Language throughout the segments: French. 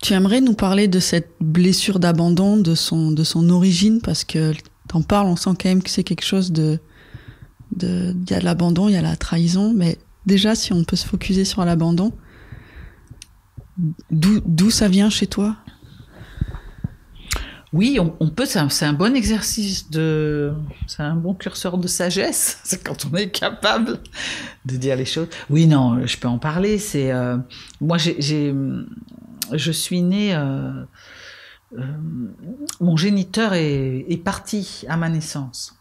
Tu aimerais nous parler de cette blessure d'abandon, de son origine, parce que t'en parles, on sent quand même que c'est quelque chose il y a de l'abandon, il y a la trahison, mais déjà, si on peut se focuser sur l'abandon, d'où ça vient chez toi? Oui, on peut, c'est un bon exercice c'est un bon curseur de sagesse, c'est quand on est capable de dire les choses. Oui, non, je peux en parler, moi je suis née, mon géniteur est parti à ma naissance.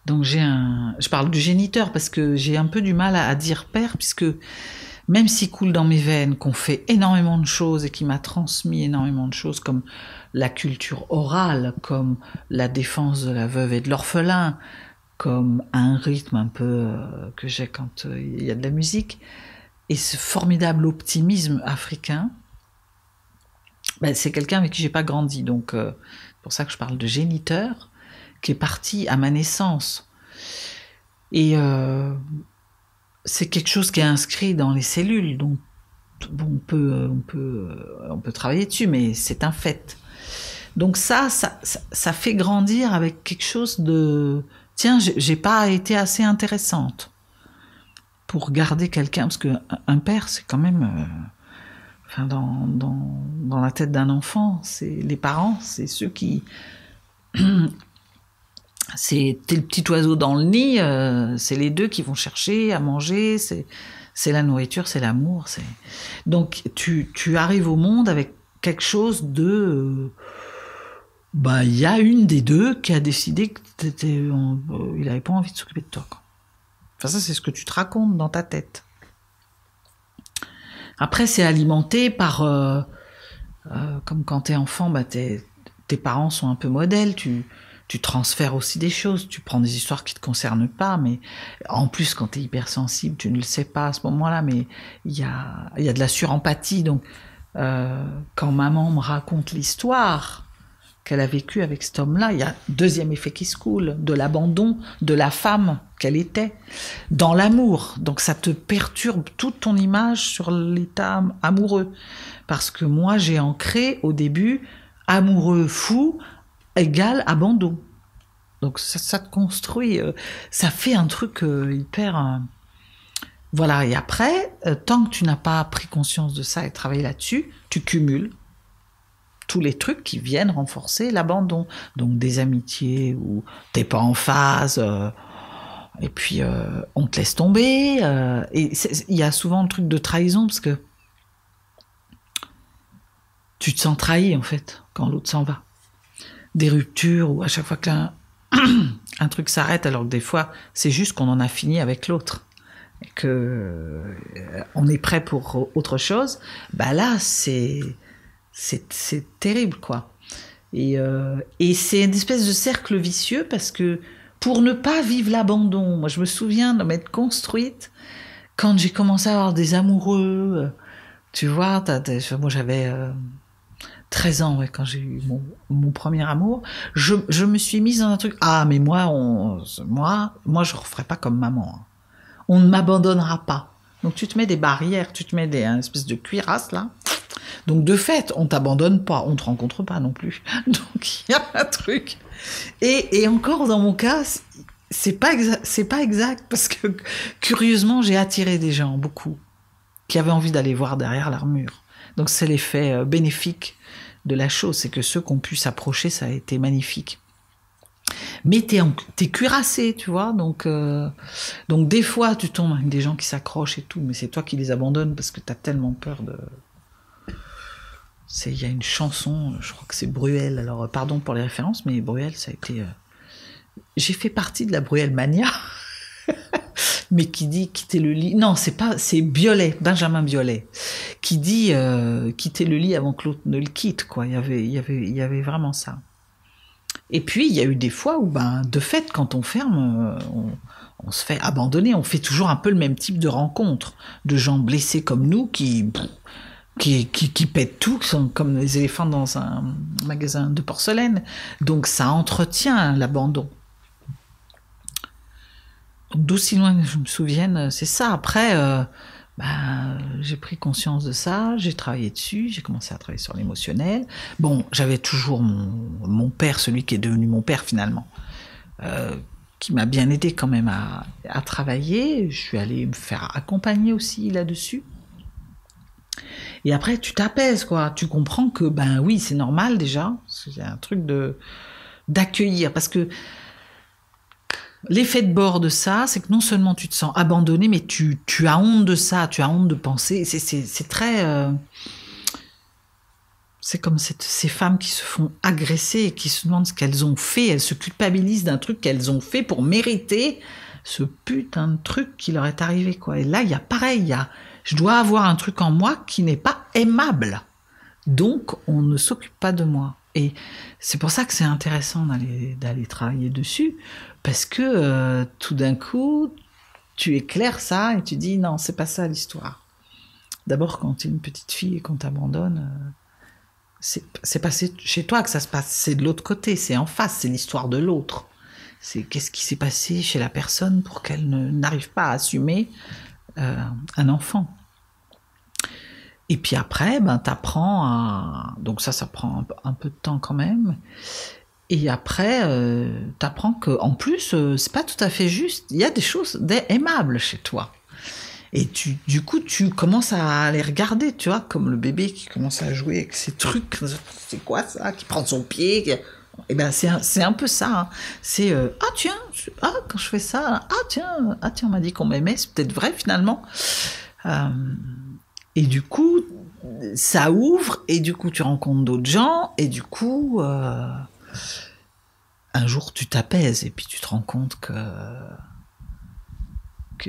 Donc je parle du géniteur parce que j'ai un peu du mal à dire père, puisque même s'il coule dans mes veines, qu'on fait énormément de choses et qui m'a transmis énormément de choses, comme la culture orale, comme la défense de la veuve et de l'orphelin, comme un rythme un peu que j'ai quand il y a de la musique, et ce formidable optimisme africain, c'est quelqu'un avec qui j'ai pas grandi, donc c'est pour ça que je parle de géniteur, qui est parti à ma naissance. Et c'est quelque chose qui est inscrit dans les cellules, donc bon, on peut travailler dessus, mais c'est un fait. Donc ça fait grandir avec quelque chose de... Tiens, j'ai pas été assez intéressante pour garder quelqu'un, parce qu'un père, c'est quand même... dans la tête d'un enfant, les parents, c'est ceux qui... T'es le petit oiseau dans le nid, c'est les deux qui vont chercher à manger, c'est la nourriture, c'est l'amour. Donc tu arrives au monde avec quelque chose de... il y a une des deux qui a décidé il n'avait pas envie de s'occuper de toi, quoi. Enfin, ça, c'est ce que tu te racontes dans ta tête. Après, c'est alimenté par... comme quand t'es enfant, tes parents sont un peu modèles, tu transfères aussi des choses, tu prends des histoires qui te concernent pas, mais en plus, quand tu es hypersensible, tu ne le sais pas à ce moment-là, mais il y a de la surempathie. Donc, quand maman me raconte l'histoire qu'elle a vécue avec cet homme-là, il y a un deuxième effet qui se coule, de l'abandon de la femme qu'elle était, dans l'amour. Donc, ça te perturbe toute ton image sur l'état amoureux. Parce que moi, j'ai ancré au début, amoureux fou, égale abandon. Donc ça te construit, ça fait un truc hyper... Voilà, et après, tant que tu n'as pas pris conscience de ça et travaillé là-dessus, tu cumules tous les trucs qui viennent renforcer l'abandon. Donc des amitiés où t'es pas en phase, et puis on te laisse tomber. Et il y a souvent le truc de trahison, parce que tu te sens trahi, en fait, quand l'autre s'en va. Des ruptures où à chaque fois qu'un truc s'arrête, alors que des fois c'est juste qu'on en a fini avec l'autre et que on est prêt pour autre chose, là c'est terrible, quoi. Et c'est une espèce de cercle vicieux, parce que pour ne pas vivre l'abandon, moi je me souviens de m'être construite quand j'ai commencé à avoir des amoureux, tu vois, moi j'avais 13 ans, ouais, quand j'ai eu mon premier amour, je me suis mise dans un truc. Ah, mais moi, je referai pas comme maman. On ne m'abandonnera pas. Donc tu te mets des barrières, tu te mets une espèce de cuirasse là. Donc de fait, on t'abandonne pas, on te rencontre pas non plus. Donc il y a un truc. Et encore dans mon cas, c'est pas exact, parce que curieusement, j'ai attiré des gens, beaucoup, qui avaient envie d'aller voir derrière leur mur. Donc c'est l'effet bénéfique de la chose, c'est que ceux qui ont pu s'approcher, ça a été magnifique. Mais t'es cuirassé, tu vois, donc des fois tu tombes avec des gens qui s'accrochent et tout, mais c'est toi qui les abandonnes parce que t'as tellement peur de... Il y a une chanson, je crois que c'est Bruel, alors pardon pour les références, mais Bruel, ça a été... J'ai fait partie de la Bruel Mania, mais qui dit quitter le lit... Non, c'est Biolay, Benjamin Biolay, qui dit quitter le lit avant que l'autre ne le quitte, quoi. Il y avait vraiment ça. Et puis, il y a eu des fois où, de fait, quand on ferme, on se fait abandonner. On fait toujours un peu le même type de rencontre, de gens blessés comme nous qui pètent tout, qui sont comme les éléphants dans un magasin de porcelaine. Donc, ça entretient l'abandon. D'aussi loin que je me souvienne, c'est ça. Après, j'ai pris conscience de ça, j'ai travaillé dessus, j'ai commencé à travailler sur l'émotionnel. Bon, j'avais toujours mon père, celui qui est devenu mon père finalement, qui m'a bien aidé quand même à travailler. Je suis allée me faire accompagner aussi là-dessus. Et après, tu t'apaises, quoi. Tu comprends que, oui, c'est normal déjà. C'est un truc d'accueillir. Parce que l'effet de bord de ça, c'est que non seulement tu te sens abandonné, mais tu as honte de ça, tu as honte de penser. C'est très... c'est comme ces femmes qui se font agresser et qui se demandent ce qu'elles ont fait. Elles se culpabilisent d'un truc qu'elles ont fait pour mériter ce putain de truc qui leur est arrivé, quoi. Et là, il y a pareil, je dois avoir un truc en moi qui n'est pas aimable. Donc, on ne s'occupe pas de moi. Et c'est pour ça que c'est intéressant d'aller travailler dessus, parce que tout d'un coup, tu éclaires ça et tu dis non, c'est pas ça l'histoire. D'abord, quand tu es une petite fille et qu'on t'abandonne, c'est pas chez toi que ça se passe, c'est de l'autre côté, c'est en face, c'est l'histoire de l'autre. C'est qu'est-ce qui s'est passé chez la personne pour qu'elle n'arrive pas à assumer un enfant. Et puis après, t'apprends à... Donc ça prend un peu de temps quand même. Et après, t'apprends qu'en plus, c'est pas tout à fait juste. Il y a des choses aimables chez toi. Et du coup, tu commences à les regarder, tu vois, comme le bébé qui commence à jouer avec ces trucs. C'est quoi ça? Qui prend son pied. Et c'est un peu ça. Hein. C'est quand je fais ça, on m'a dit qu'on m'aimait, c'est peut-être vrai finalement. Et du coup, ça ouvre, et du coup, tu rencontres d'autres gens, et du coup, un jour, tu t'apaises, et puis tu te rends compte que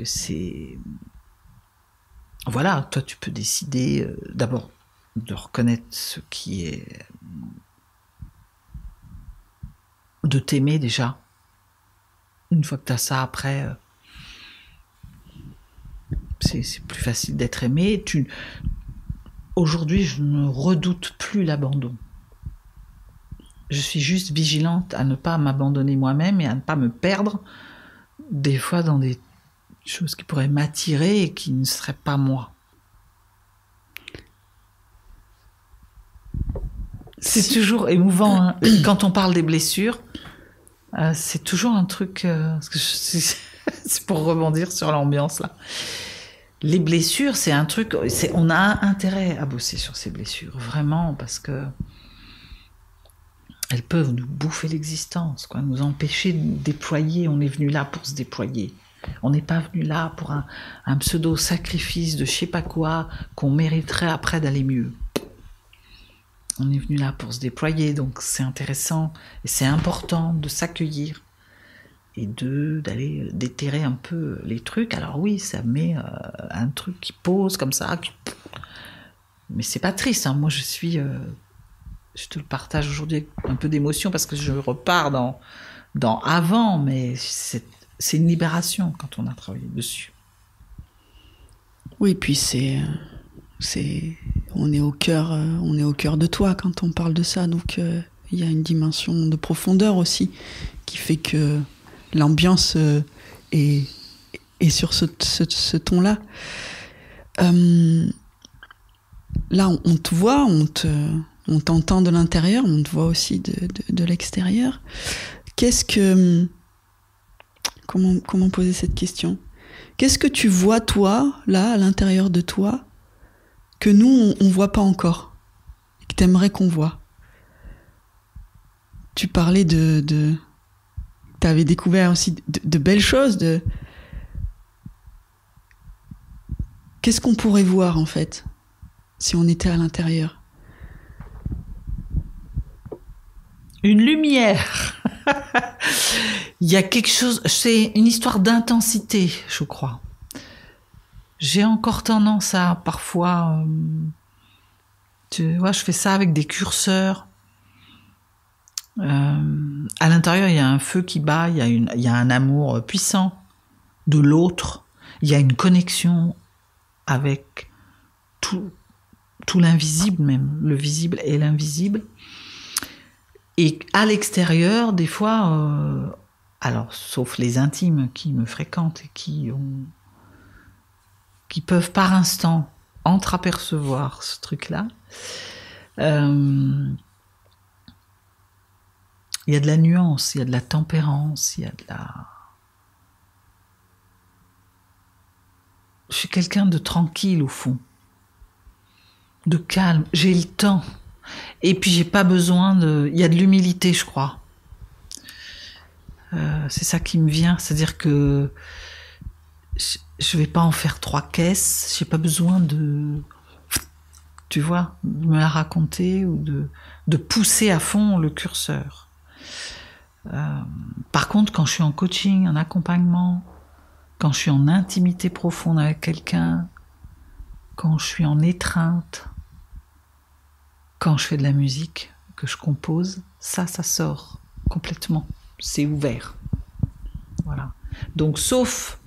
c'est... Voilà, toi, tu peux décider d'abord de reconnaître ce qui est... de t'aimer déjà. Une fois que tu as ça, après... c'est plus facile d'être aimé. Aujourd'hui, je ne redoute plus l'abandon. Je suis juste vigilante à ne pas m'abandonner moi-même et à ne pas me perdre des fois dans des choses qui pourraient m'attirer et qui ne seraient pas moi. C'est toujours émouvant, hein. Quand on parle des blessures, c'est toujours un truc... parce que c'est pour rebondir sur l'ambiance là. Les blessures, c'est un truc... on a intérêt à bosser sur ces blessures, vraiment, parce que elles peuvent nous bouffer l'existence, quoi, nous empêcher de nous déployer. On est venu là pour se déployer. On n'est pas venu là pour un pseudo-sacrifice de je sais pas quoi qu'on mériterait après d'aller mieux. On est venu là pour se déployer, donc c'est intéressant et c'est important de s'accueillir et d'aller déterrer un peu les trucs. Alors oui, ça met un truc qui pose comme ça, mais c'est pas triste, hein. Moi je te le partage aujourd'hui avec un peu d'émotion parce que je repars dans avant, mais c'est une libération quand on a travaillé dessus. Oui, puis on est au cœur de toi quand on parle de ça, donc il y a une dimension de profondeur aussi qui fait que l'ambiance est sur ce ton-là. Là, on te voit, on t'entend de l'intérieur, on te voit aussi de l'extérieur. Comment poser cette question? Qu'est-ce que tu vois, toi, là, à l'intérieur de toi, que nous, on voit pas encore, et que t'aimerais qu'on voit? Tu parlais t'avais découvert aussi de belles choses, Qu'est-ce qu'on pourrait voir, en fait, si on était à l'intérieur? Une lumière. Il y a quelque chose, c'est une histoire d'intensité, je crois. J'ai encore tendance à, parfois, tu vois, je fais ça avec des curseurs. À l'intérieur, il y a un feu qui bat, il y a un amour puissant de l'autre, il y a une connexion avec tout l'invisible même, le visible et l'invisible. Et à l'extérieur, des fois, alors sauf les intimes qui me fréquentent et qui ont qui peuvent par instant entreapercevoir ce truc-là. Il y a de la nuance, il y a de la tempérance, il y a de la... Je suis quelqu'un de tranquille au fond, de calme, j'ai le temps. Et puis j'ai pas besoin de... Il y a de l'humilité, je crois. C'est ça qui me vient, c'est-à-dire que je vais pas en faire 3 caisses, j'ai pas besoin de... Tu vois, de me la raconter ou de pousser à fond le curseur. Par contre, quand je suis en coaching, en accompagnement, quand je suis en intimité profonde avec quelqu'un, quand je suis en étreinte, quand je fais de la musique, que je compose, ça sort complètement. C'est ouvert. Voilà. Donc, sauf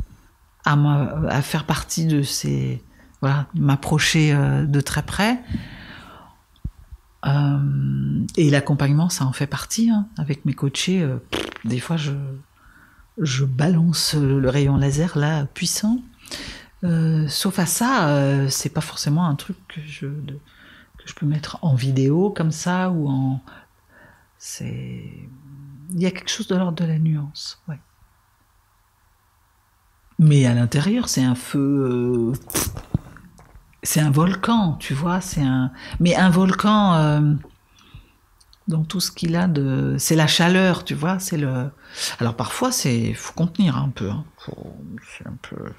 à faire partie de ces... Voilà, m'approcher de très près. Et l'accompagnement, ça en fait partie. Hein. Avec mes coachés, des fois, je balance le rayon laser, là, puissant. Sauf à ça, c'est pas forcément un truc que je peux mettre en vidéo, comme ça, ou en... Il y a quelque chose de l'ordre de la nuance, ouais. Mais à l'intérieur, c'est un feu... c'est un volcan, tu vois, mais un volcan dans tout ce qu'il a de... C'est la chaleur, tu vois, Alors parfois, faut contenir un peu, hein. C'est un peu...